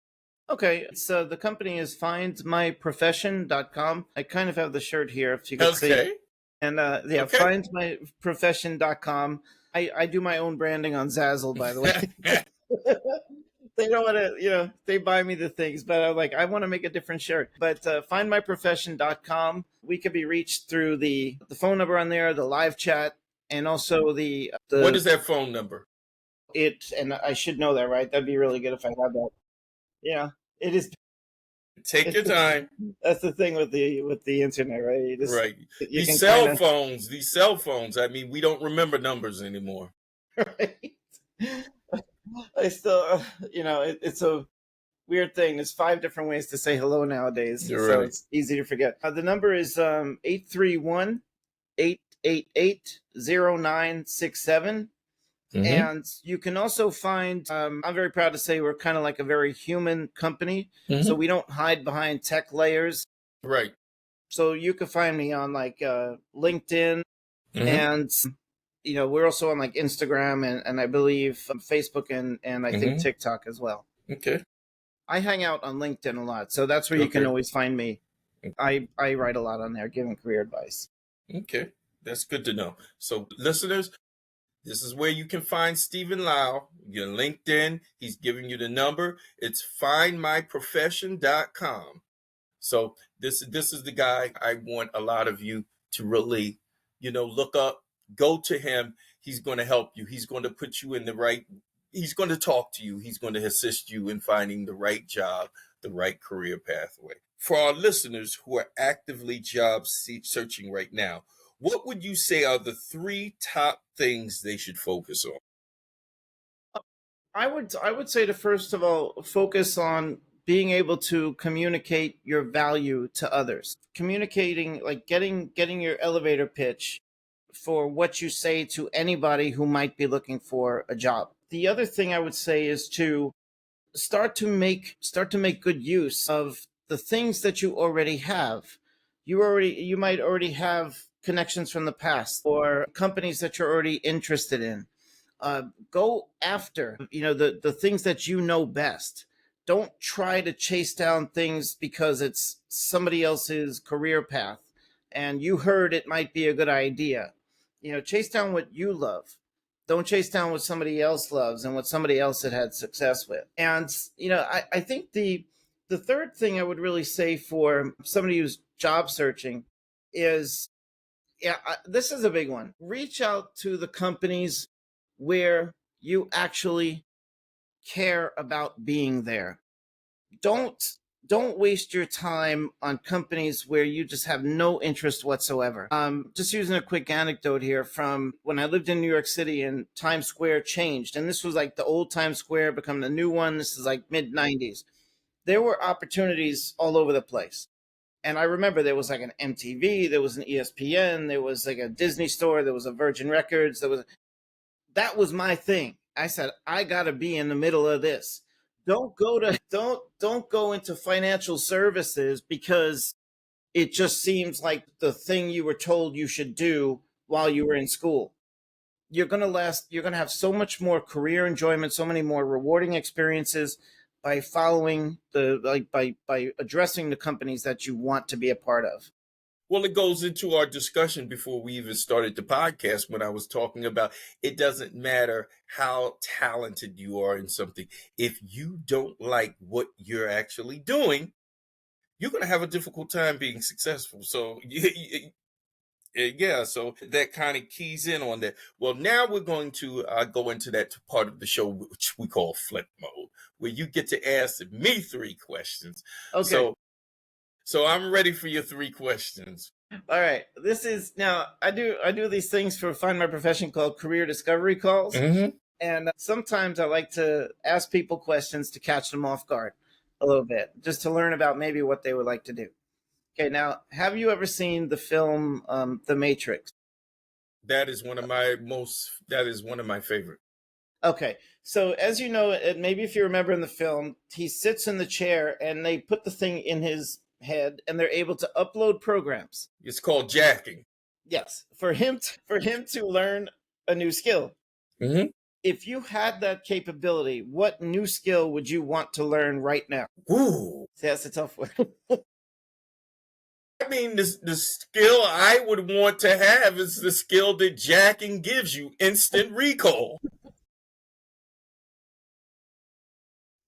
Okay, so the company is findmyprofession.com. I kind of have the shirt here, if you could see. Okay. And yeah, Okay. findmyprofession.com. I do my own branding on Zazzle, by the way. They don't want to, they buy me the things, but I'm like, I want to make a different shirt. But findmyprofession.com. We could be reached through the phone number on there, the live chat, and also What is that phone number? And I should know that, right? That'd be really good if I had that. Yeah, it is. Take your time. That's the thing with the internet, right? Right. You These can cell kinda, phones, these cell phones. I mean, we don't remember numbers anymore. right? I still, it's a weird thing. There's 5 different ways to say hello nowadays, You're so right. it's easy to forget. The number is 831-888-0967. Mm-hmm. And you can also find, I'm very proud to say we're kind of like a very human company. Mm-hmm. So we don't hide behind tech layers. Right. So you can find me on like LinkedIn, Mm-hmm. and we're also on like Instagram and I believe Facebook and I think TikTok as well. Okay. I hang out on LinkedIn a lot, so that's where you can always find me. I write a lot on there giving career advice. Okay. That's good to know. So listeners, this is where you can find Steven Lowell. Your LinkedIn, he's giving you the number. It's findmyprofession.com. So this is the guy I want a lot of you to really, look up, go to him. He's going to help you. He's going to put you in he's going to talk to you. He's going to assist you in finding the right job, the right career pathway. For our listeners who are actively job searching right now, what would you say are the 3 top things they should focus on? I would say to first of all focus on being able to communicate your value to others. Communicating, like getting your elevator pitch for what you say to anybody who might be looking for a job. The other thing I would say is to start to make good use of the things that you already have. You might already have connections from the past or companies that you're already interested in. Go after the things that you know best. Don't try to chase down things because it's somebody else's career path and you heard it might be a good idea. Chase down what you love. Don't chase down what somebody else loves and what somebody else had success with. And I think the third thing I would really say for somebody who's job searching is, this is a big one. Reach out to the companies where you actually care about being there. Don't waste your time on companies where you just have no interest whatsoever. Just using a quick anecdote here from when I lived in New York City and Times Square changed. And this was like the old Times Square become the new one. This is like mid-90s. There were opportunities all over the place. And I remember there was like an MTV, there was an ESPN, there was like a Disney store, there was a Virgin Records, that was my thing. I said, I got to be in the middle of this. Don't go into financial services because it just seems like the thing you were told you should do while you were in school. You're going to have so much more career enjoyment, so many more rewarding experiences by following by addressing the companies that you want to be a part of. Well, it goes into our discussion before we even started the podcast when I was talking about it doesn't matter how talented you are in something. If you don't like what you're actually doing, you're going to have a difficult time being successful. So, yeah, so that kind of keys in on that. Well, now we're going to go into that part of the show, which we call flip mode, where you get to ask me three questions. Okay. So I'm ready for your three questions. All right. This is now I do these things for Find My Profession called career discovery calls. Mm-hmm. And sometimes I like to ask people questions to catch them off guard a little bit, just to learn about maybe what they would like to do. Okay, now, have you ever seen the film The Matrix? That is one of my favorite. Okay, so as you know, maybe if you remember in the film, he sits in the chair and they put the thing in his head and they're able to upload programs. It's called jacking. Yes, for him to learn a new skill. Mm-hmm. If you had that capability, what new skill would you want to learn right now? Ooh. See, that's a tough one. I mean, the skill I would want to have is the skill that jacking gives you, instant recall.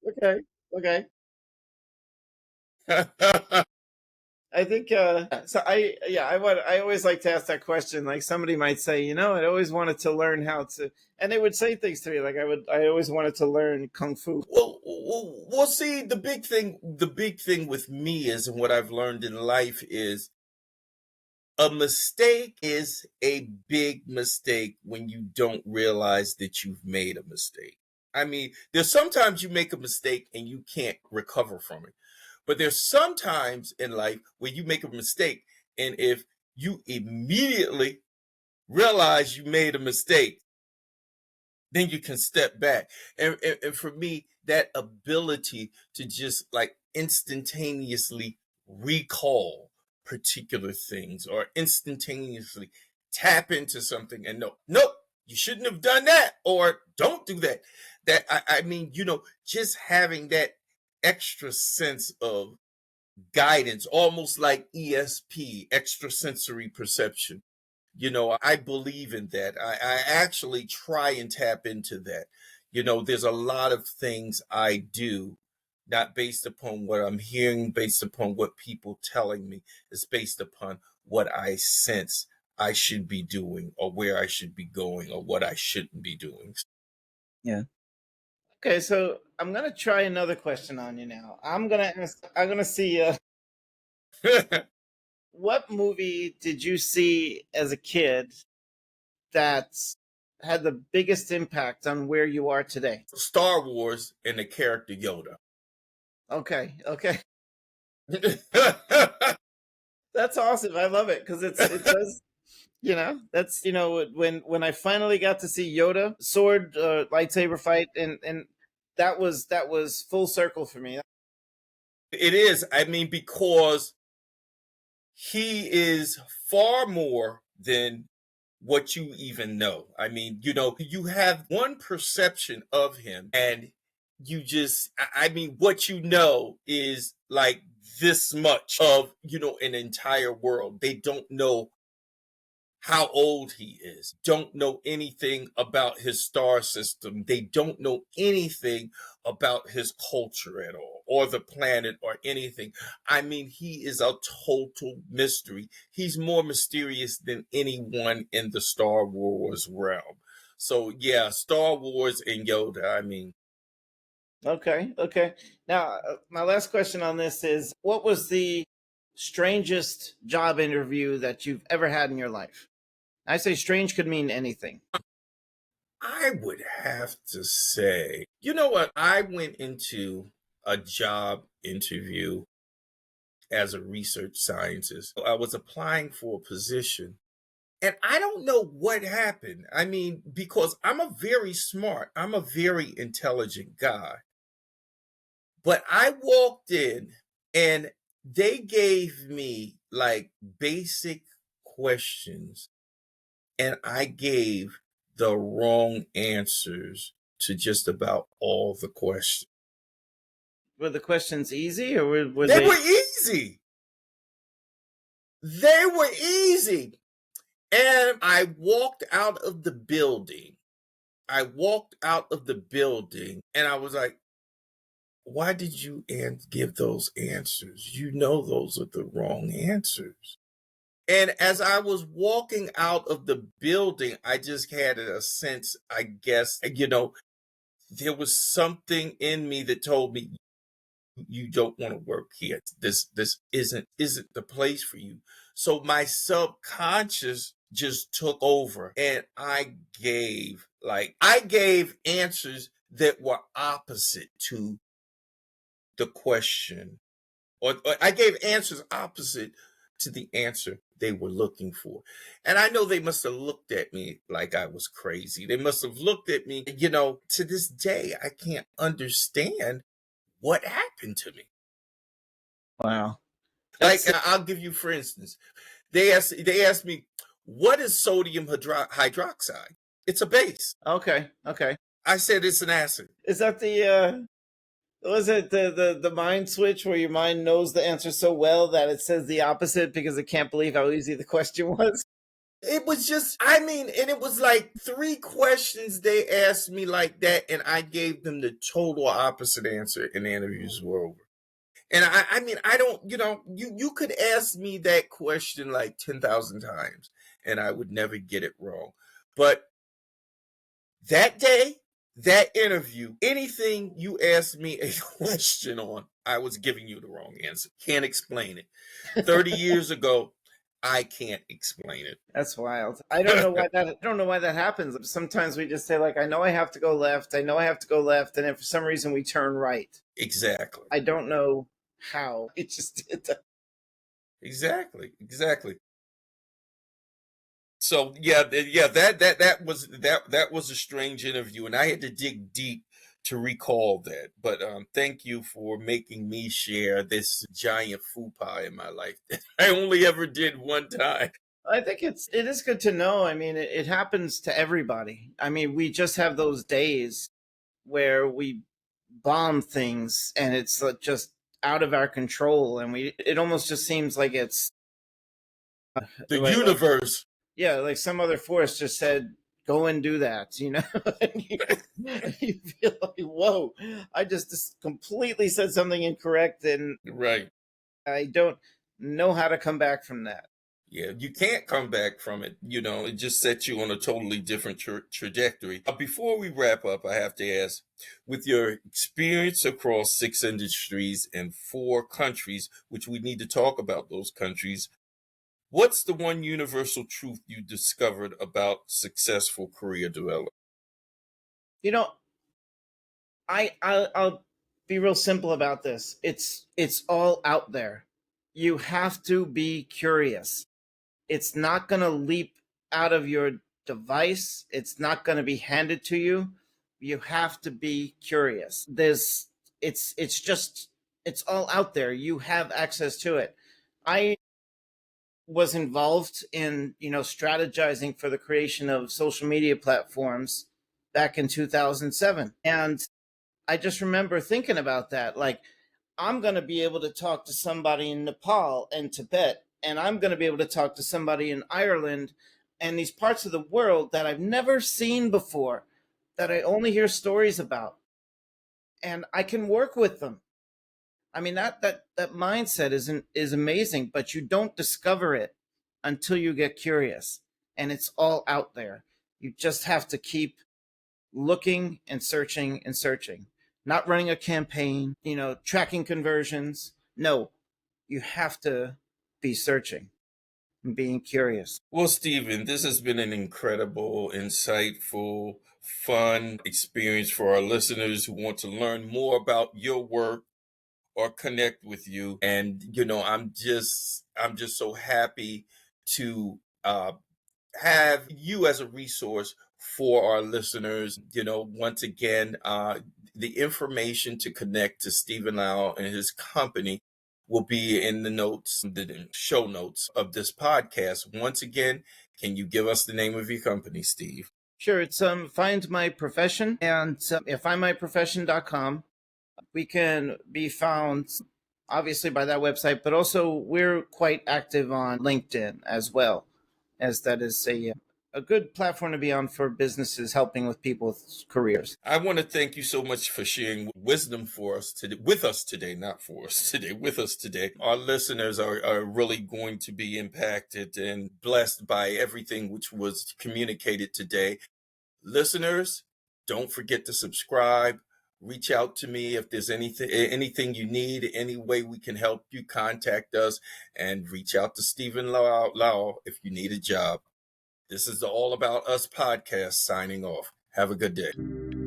Okay. Okay. I think so I always like to ask that question. Like somebody might say, I always wanted to learn how to, and they would say things to me like I always wanted to learn kung fu. Well, see, the big thing with me is, and what I've learned in life is, a mistake is a big mistake when you don't realize that you've made a mistake. I mean, there's sometimes you make a mistake and you can't recover from it. But there's sometimes in life where you make a mistake, and if you immediately realize you made a mistake, then you can step back. And for me, that ability to just like instantaneously recall particular things or instantaneously tap into something and know, nope, you shouldn't have done that, or don't do that. I mean, just having that extra sense of guidance, almost like ESP, extrasensory perception. I believe in that. I actually try and tap into that. There's a lot of things I do, not based upon what I'm hearing, based upon what people telling me. It's based upon what I sense I should be doing, or where I should be going, or what I shouldn't be doing. Yeah. Okay, so I'm gonna try another question on you now. I'm gonna see what movie did you see as a kid that had the biggest impact on where you are today? Star Wars and the character Yoda. Okay, okay. That's awesome. I love it because it does. That's when I finally got to see Yoda sword lightsaber fight, and that was full circle for me. It is. I mean, because he is far more than what you even know. I mean, you have one perception of him, and I mean, what you know is like this much of, an entire world. They don't know how old he is, don't know anything about his star system. They don't know anything about his culture at all, or the planet, or anything. I mean, he is a total mystery. He's more mysterious than anyone in the Star Wars realm. So, yeah, Star Wars and Yoda. I mean, Okay, okay. Now, my last question on this is: what was the strangest job interview that you've ever had in your life? I say strange could mean anything. I would have to say, you know what? I went into a job interview as a research scientist. I was applying for a position, and I don't know what happened. I mean, because I'm a very intelligent guy, but I walked in and they gave me like basic questions, and I gave the wrong answers to just about all the questions. Were the questions easy, or were They they? were easy. They were easy. And I walked out of the building. I walked out of the building and I was like, why did you give those answers? You know, those are the wrong answers. And as I was walking out of the building, I just had a sense, I guess, there was something in me that told me you don't want to work here. This isn't the place for you. So my subconscious just took over and I gave answers that were opposite to the question, or I gave answers opposite to the answer they were looking for. And I know they must have looked at me like I was crazy. They must have looked at me, to this day, I can't understand what happened to me. Wow. Like, I'll give you, for instance, they asked me, what is sodium hydroxide? It's a base. Okay. I said it's an acid. Is that the was it the mind switch where your mind knows the answer so well that it says the opposite because it can't believe how easy the question was? It was just, and it was like 3 questions they asked me like that, and I gave them the total opposite answer, and the interviews were over. And I don't, you could ask me that question like 10,000 times, and I would never get it wrong. But that day, that interview, anything you asked me a question on, I was giving you the wrong answer. Can't explain it. 30 years ago, I can't explain it. That's wild. I don't know why that happens. Sometimes we just say, like, I know I have to go left, and then for some reason we turn right. Exactly. I don't know how. It just did that. Exactly. So that was a strange interview, and I had to dig deep to recall that. But thank you for making me share this giant faux pas in my life that I only ever did one time. I think it is good to know. I mean, it happens to everybody. I mean, we just have those days where we bomb things and it's just out of our control, and it almost just seems like it's The universe. Yeah, like some other force just said, go and do that, and you feel like, whoa, I just completely said something incorrect, and Right. I don't know how to come back from that. Yeah, you can't come back from it. It just sets you on a totally different trajectory. Before we wrap up, I have to ask, with your experience across 6 industries and 4 countries, which we need to talk about those countries, what's the one universal truth you discovered about successful career development? I'll be real simple about this. It's all out there. You have to be curious. It's not going to leap out of your device. It's not going to be handed to you. You have to be curious. It's all out there. You have access to it. I was involved in, strategizing for the creation of social media platforms back in 2007. And I just remember thinking about that. Like, I'm going to be able to talk to somebody in Nepal and Tibet, and I'm going to be able to talk to somebody in Ireland and these parts of the world that I've never seen before, that I only hear stories about. And I can work with them. I mean, that mindset is amazing, but you don't discover it until you get curious. And it's all out there. You just have to keep looking and searching and searching. Not running a campaign, tracking conversions. No, you have to be searching and being curious. Well, Steven, this has been an incredible, insightful, fun experience for our listeners who want to learn more about your work or connect with you. And I'm just so happy to have you as a resource for our listeners. Once again, the information to connect to Steven Lowell and his company will be in the show notes of this podcast. Once again, can you give us the name of your company, Steve? Sure, it's Find My Profession, and at findmyprofession.com. We can be found obviously by that website, but also we're quite active on LinkedIn as well, as that is a good platform to be on for businesses helping with people's careers. I want to thank you so much for sharing wisdom for us today, with us today, not for us today, with us today. Our listeners are really going to be impacted and blessed by everything which was communicated today. Listeners, don't forget to subscribe. Reach out to me if there's anything you need, any way we can help you, contact us, and reach out to Steven Lowell if you need a job. This is the All About Us podcast signing off. Have a good day.